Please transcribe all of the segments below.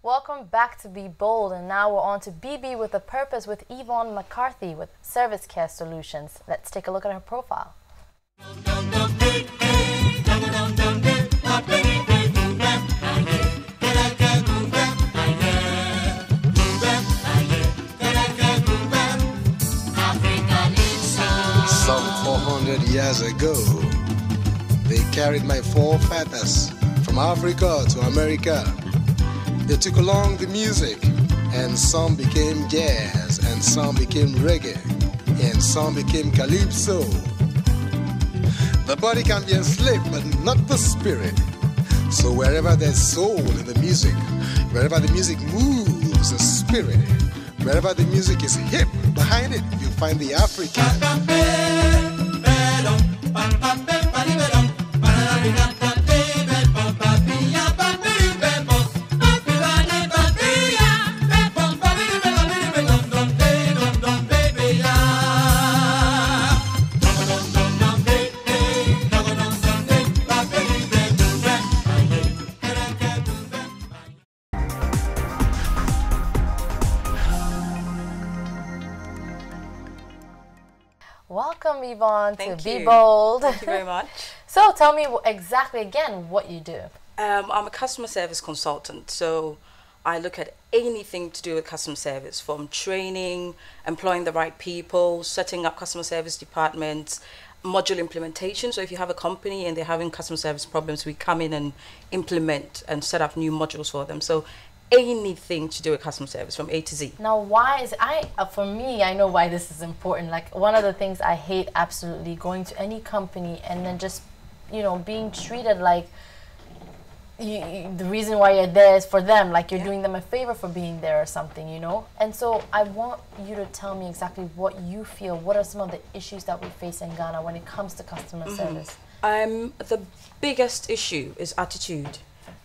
Welcome back to Be Bold, and now we're on to BB with a Purpose with Yvonne McCarthy with Service Care Solutions. Let's take a look at her profile. Some 400 years ago, they carried my forefathers from Africa to America. They took along the music, and some became jazz, and some became reggae, and some became calypso. The body can be enslaved, but not the spirit. So wherever there's soul in the music, wherever the music moves the spirit, wherever the music is hip behind it, you'll find the African. Welcome, Yvonne, to Thank Be you. Bold. Thank you very much. So tell me exactly again what you do. I'm a customer service consultant, so I look at anything to do with customer service, from training, employing the right people, setting up customer service departments, module implementation. So if you have a company and they're having customer service problems, we come in and implement and set up new modules for them. So anything to do with customer service from A to Z. Now, why is for me, I know why this is important. Like, one of the things I hate absolutely, going to any company and then just, being treated like the reason why you're there is for them, like you're doing them a favor for being there or something, And so I want you to tell me exactly what you feel. What are some of the issues that we face in Ghana when it comes to customer service? The biggest issue is attitude.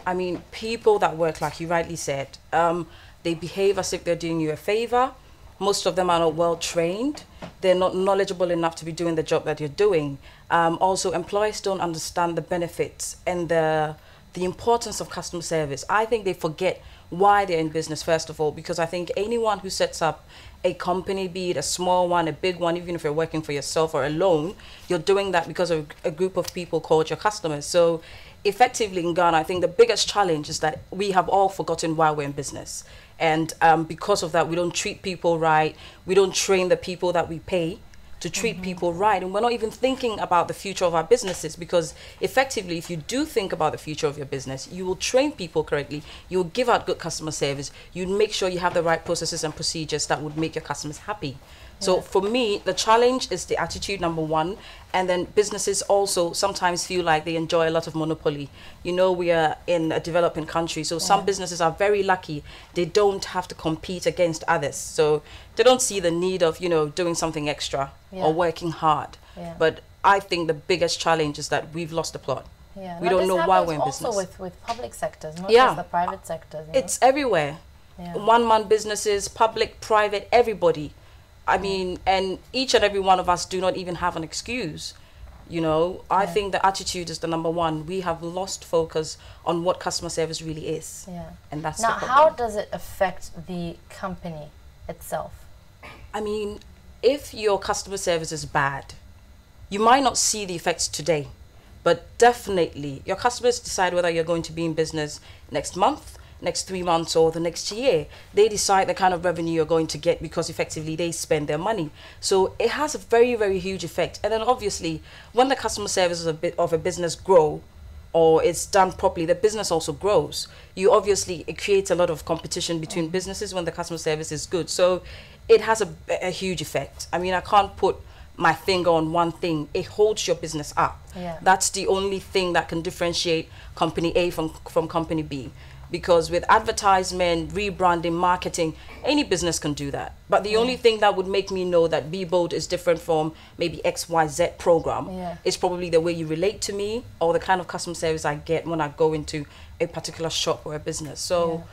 I mean, people that work, like you rightly said, they behave as if they're doing you a favor. Most of them are not well trained. They're not knowledgeable enough to be doing the job that you're doing. Also, employers don't understand the benefits and the importance of customer service. I think they forget why they're in business, first of all, because I think anyone who sets up a company, be it a small one, a big one, even if you're working for yourself or alone, you're doing that because of a group of people called your customers. So effectively in Ghana, I think the biggest challenge is that we have all forgotten why we're in business. And because of that, we don't treat people right. We don't train the people that we pay to treat people right. And we're not even thinking about the future of our businesses, because effectively, if you do think about the future of your business, you will train people correctly. You will give out good customer service. You make sure you have the right processes and procedures that would make your customers happy. So for me, the challenge is the attitude, number one. And then businesses also sometimes feel like they enjoy a lot of monopoly. We are in a developing country, so some businesses are very lucky. They don't have to compete against others. So they don't see the need of, doing something extra or working hard. But I think the biggest challenge is that we've lost the plot. We don't know why we're in business. Also with public sectors, not just the private sectors. It's everywhere. One-man businesses, public, private, everybody. I mean, and each and every one of us do not even have an excuse. I think the attitude is the number one. We have lost focus on what customer service really is. And that's now, the problem. how does it affect the company itself? I mean, if your customer service is bad, you might not see the effects today, but definitely your customers decide whether you're going to be in business next month, next 3 months, or the next year. They decide the kind of revenue you're going to get, because effectively they spend their money. So it has a very, very huge effect. And then obviously, when the customer service of a business grow, or it's done properly, the business also grows. It creates a lot of competition between businesses when the customer service is good. So it has a huge effect. I mean, I can't put my finger on one thing. It holds your business up. That's the only thing that can differentiate company A from company B. Because with advertisement, rebranding, marketing, any business can do that. But the only thing that would make me know that Be Bold is different from maybe XYZ program is probably the way you relate to me, or the kind of customer service I get when I go into a particular shop or a business. So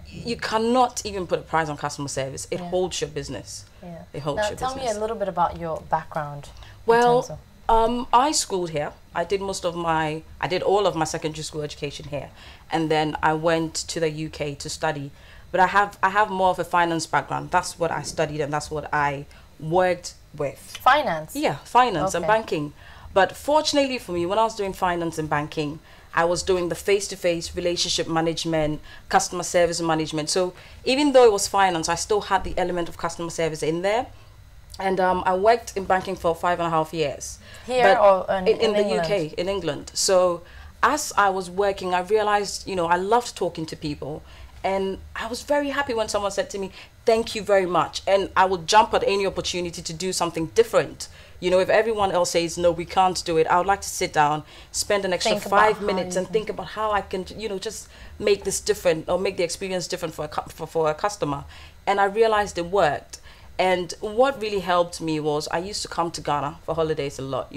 you cannot even put a price on customer service. It holds your business. It holds your business. Now, tell me a little bit about your background. Well, I schooled here. I did all of my secondary school education here, and then I went to the UK to study. But I have more of a finance background. That's what I studied, and that's what I worked with. Finance? Yeah, finance and Okay. banking. But fortunately for me, when I was doing finance and banking, I was doing the face-to-face relationship management, customer service management. So even though it was finance, I still had the element of customer service in there. And I worked in banking for 5.5 years. Here or in the England? UK, in England. So as I was working, I realized, I loved talking to people. And I was very happy when someone said to me, thank you very much. And I would jump at any opportunity to do something different. If everyone else says, no, we can't do it, I would like to sit down, spend an extra 5 minutes and think about how I can, just make this different or make the experience different for a customer. And I realized it worked. And what really helped me was I used to come to Ghana for holidays a lot,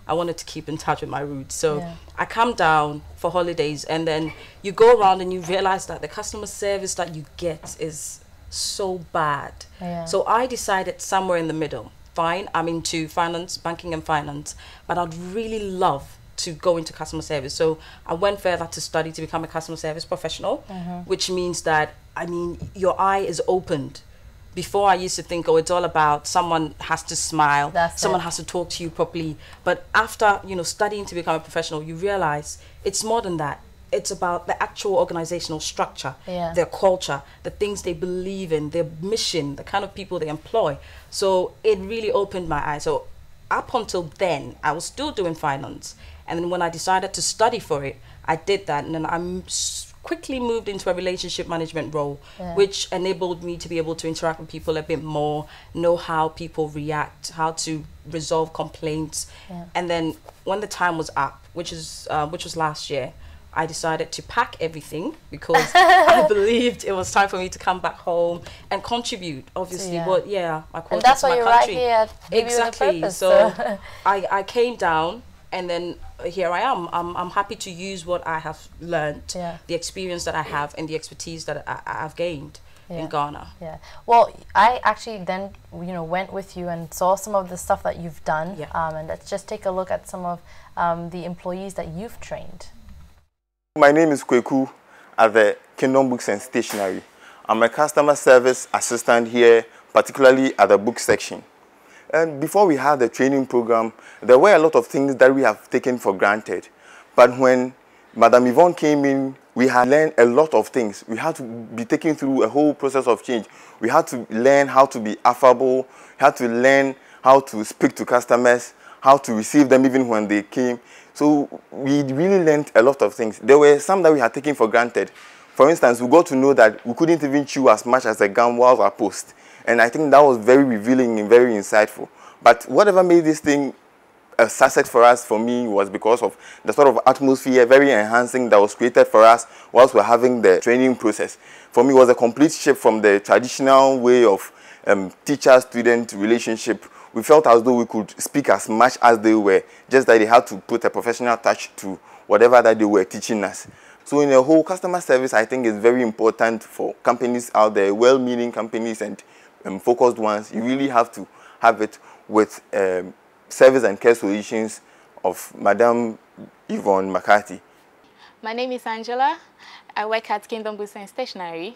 I wanted to keep in touch with my roots. So I come down for holidays, and then you go around and you realize that the customer service that you get is so bad. Yeah. So I decided somewhere in the middle. Fine, I'm into finance, banking and finance, but I'd really love to go into customer service. So I went further to study to become a customer service professional, which means that, your eye is opened. Before I used to think, it's all about someone has to smile, someone has to talk to you properly. But after, studying to become a professional, you realize it's more than that. It's about the actual organizational structure, their culture, the things they believe in, their mission, the kind of people they employ. So it really opened my eyes. So up until then, I was still doing finance. And then when I decided to study for it, I did that. And then I'm quickly moved into a relationship management role, which enabled me to be able to interact with people a bit more, know how people react, how to resolve complaints. And then when the time was up, which was last year, I decided to pack everything because I believed it was time for me to come back home and contribute, obviously. But I called and that's it why my you're country. right here at Exactly. Purpose, so I came down, and then here I am. I'm happy to use what I have learned, the experience that I have, and the expertise that I've gained in Ghana. Yeah. Well, I actually then, went with you and saw some of the stuff that you've done. And let's just take a look at some of the employees that you've trained. My name is Kweku at the Kingdom Books and Stationery. I'm a customer service assistant here, particularly at the book section. And before we had the training program, there were a lot of things that we have taken for granted. But when Madam Yvonne came in, we had learned a lot of things. We had to be taken through a whole process of change. We had to learn how to be affable, we had to learn how to speak to customers, how to receive them even when they came. So we really learned a lot of things. There were some that we had taken for granted. For instance, we got to know that we couldn't even chew as much as a gum while our post. And I think that was very revealing and very insightful. But whatever made this thing a success for me, was because of the sort of atmosphere, very enhancing, that was created for us whilst we're having the training process. For me, it was a complete shift from the traditional way of teacher-student relationship. We felt as though we could speak as much as they were, just that they had to put a professional touch to whatever that they were teaching us. So in a whole, customer service, I think, is very important for companies out there, well-meaning companies and focused ones. You really have to have it with service and care solutions of Madam Yvonne McCarthy. My name is Angela. I work at Kingdom Books and Stationery.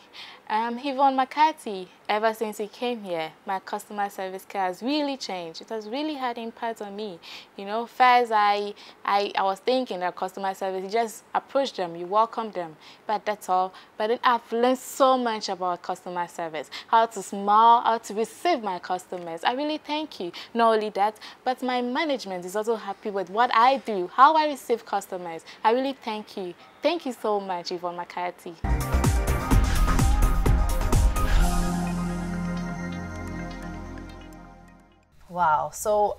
Yvonne McCarthy, ever since we came here, my customer service care has really changed. It has really had impact on me. First I was thinking that customer service, you just approach them, you welcome them, but that's all. But then I've learned so much about customer service, how to smile, how to receive my customers. I really thank you. Not only that, but my management is also happy with what I do, how I receive customers. I really thank you. Thank you so much, Yvonne McCarthy. Wow. So,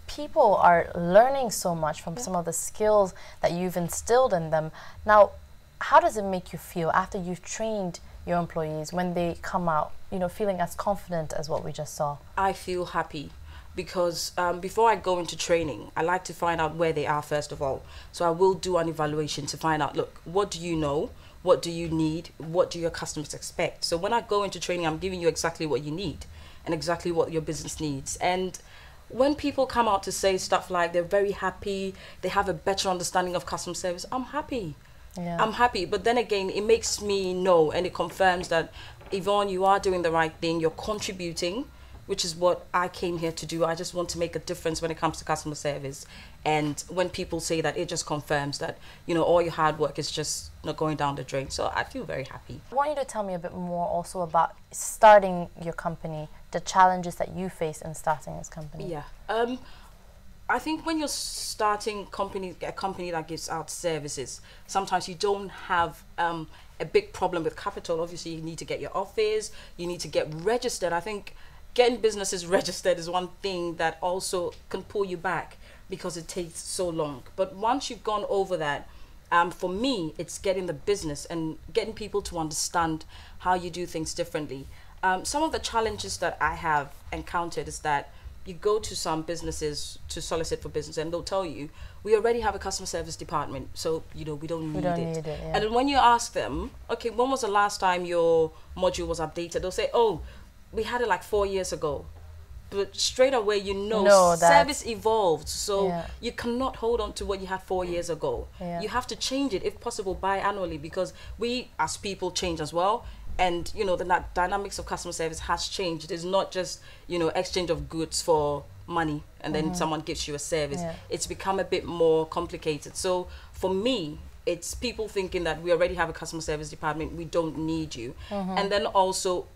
people are learning so much from some of the skills that you've instilled in them. Now, how does it make you feel after you've trained your employees when they come out, feeling as confident as what we just saw? I feel happy because before I go into training, I like to find out where they are first of all. So I will do an evaluation to find out, look, what do you know? What do you need? What do your customers expect? So when I go into training, I'm giving you exactly what you need and exactly what your business needs. And when people come out to say stuff like they're very happy, they have a better understanding of customer service, I'm happy. Yeah. I'm happy. But then again, it makes me know, and it confirms that, Yvonne, you are doing the right thing. You're contributing, which is what I came here to do. I just want to make a difference when it comes to customer service. And when people say that, it just confirms that, you know, all your hard work is just not going down the drain. So I feel very happy. I want you to tell me a bit more also about starting your company, the challenges that you face in starting this company. Yeah. I think when you're starting a company that gives out services, sometimes you don't have a big problem with capital. Obviously, you need to get your office, you need to get registered. I think getting businesses registered is one thing that also can pull you back because it takes so long. But once you've gone over that, for me, it's getting the business and getting people to understand how you do things differently. Some of the challenges that I have encountered is that you go to some businesses to solicit for business and they'll tell you, we already have a customer service department, so you know we don't need it. Yeah. And then when you ask them, okay, when was the last time your module was updated, they'll say, oh, we had it like 4 years ago. But straight away, you know service evolved, so you cannot hold on to what you had 4 years ago. You have to change it, if possible, biannually, because we as people change as well. And you know, the dynamics of customer service has changed. It's not just, you know, exchange of goods for money and then someone gives you a service. It's become a bit more complicated. So for me, it's people thinking that we already have a customer service department, we don't need you. And then also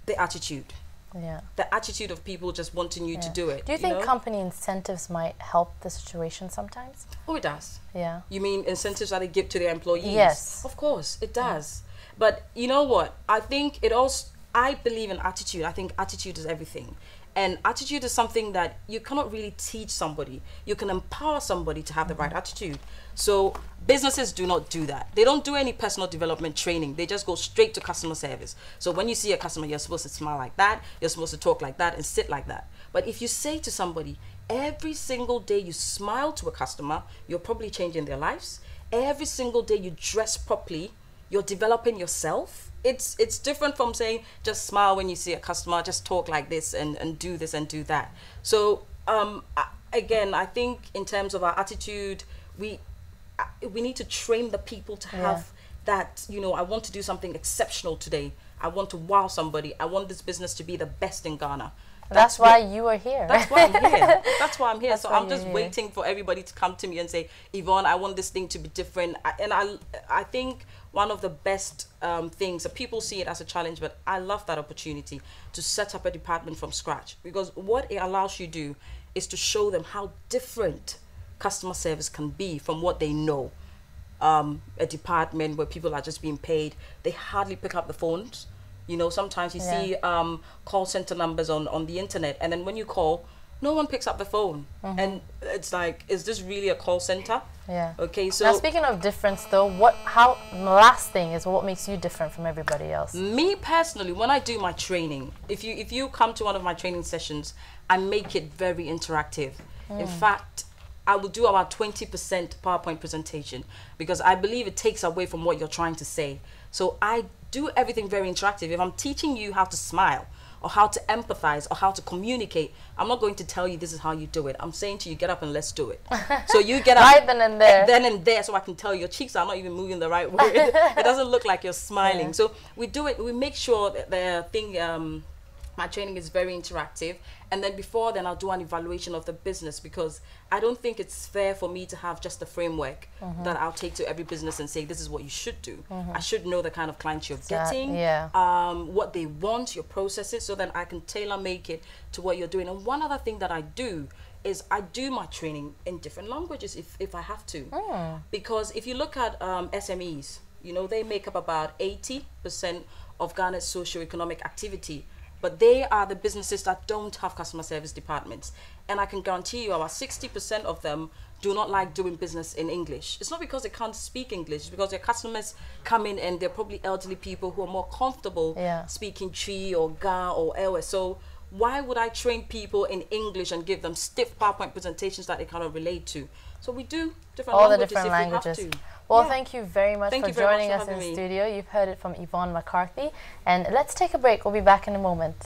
the attitude. The attitude of people just wanting you to do it. Do you think company incentives might help the situation sometimes? Oh, it does. Yeah. You mean incentives that they give to their employees? Yes. Of course, it does. But you know what? I think I believe in attitude. I think attitude is everything. And attitude is something that you cannot really teach somebody. You can empower somebody to have the right attitude. So businesses do not do that. They don't do any personal development training. They just go straight to customer service. So when you see a customer, you're supposed to smile like that. You're supposed to talk like that and sit like that. But if you say to somebody, every single day you smile to a customer, you're probably changing their lives. Every single day you dress properly, you're developing yourself. It's different from saying just smile when you see a customer, just talk like this and do this and do that. So again, I think in terms of our attitude, we need to train the people to have that, you know, I want to do something exceptional today. I want to wow somebody. I want this business to be the best in Ghana. That's why you are here. That's why I'm here. That's why I'm here. That's so why I'm just you're waiting for everybody to come to me and say, Yvonne, I want this thing to be different. I think one of the best things that people see it as a challenge, but I love that opportunity to set up a department from scratch, because what it allows you to do is to show them how different customer service can be from what they know. A department where people are just being paid, they hardly pick up the phones. You know, sometimes you see call center numbers on the internet, and then when you call, no one picks up the phone. And it's like, is this really a call center? Yeah. Okay, so now speaking of difference though, the last thing is what makes you different from everybody else? Me personally, when I do my training, if you come to one of my training sessions, I make it very interactive. In fact, I will do about 20% PowerPoint presentation, because I believe it takes away from what you're trying to say. So I do everything very interactive. If I'm teaching you how to smile or how to empathize or how to communicate, I'm not going to tell you this is how you do it. I'm saying to you, get up and let's do it. So you get up right then and there. Then and there, so I can tell your cheeks are not even moving the right way. It doesn't look like you're smiling. So we do it. We make sure that the thing, my training is very interactive. And then before then, I'll do an evaluation of the business, because I don't think it's fair for me to have just a framework that I'll take to every business and say, this is what you should do. I should know the kind of clients you're getting, what they want, your processes, so that I can tailor make it to what you're doing. And one other thing that I do is I do my training in different languages if I have to. Because if you look at SMEs, you know, they make up about 80% of Ghana's socio-economic activity. But they are the businesses that don't have customer service departments. And I can guarantee you about 60% of them do not like doing business in English. It's not because they can't speak English, it's because their customers come in and they're probably elderly people who are more comfortable speaking Chi or Ga or Ewe. So why would I train people in English and give them stiff PowerPoint presentations that they cannot relate to? So we do different all languages the different if languages. we have to. Well, thank you very much for joining us in me. studio. You've heard it from Yvonne McCarthy. And let's take a break. We'll be back in a moment.